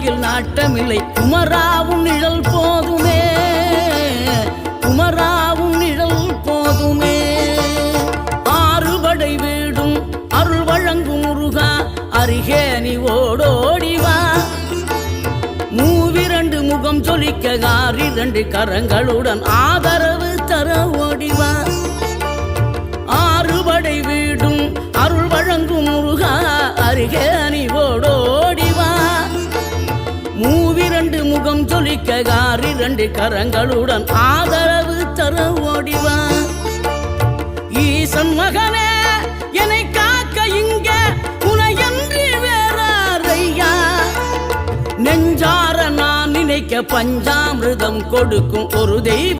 வாழ்க்கையில் நாட்டமில்லை. குமராவும் நிழல் போதுமே, குமராவும் நிழல் போதுமே. ஆறுபடை வீடும் அருள் வழங்கும் முருகா, அருகே நீ ஓடோடிவா. மூவிரண்டு முகம் சொலிக்க ஆறிரண்டு கரங்களுடன் ஆதரவு தர ஓடிவா. ஆறுபடை வீடும் அருள் வழங்கும் முருகா, அருகே நீ ஓடோடிவா. மூவிரண்டு முகம் சொலிக்க ஆறிரண்டு கரங்களுடன் ஆதரவு தர ஓடிவா. ஈசன் மகனே என்னை காக்க இங்க உனையன்றி வேறாரையா. நெஞ்சார நான் நினைக்க பஞ்சாமிர்தம் கொடுக்கும் ஒரு தெய்வம்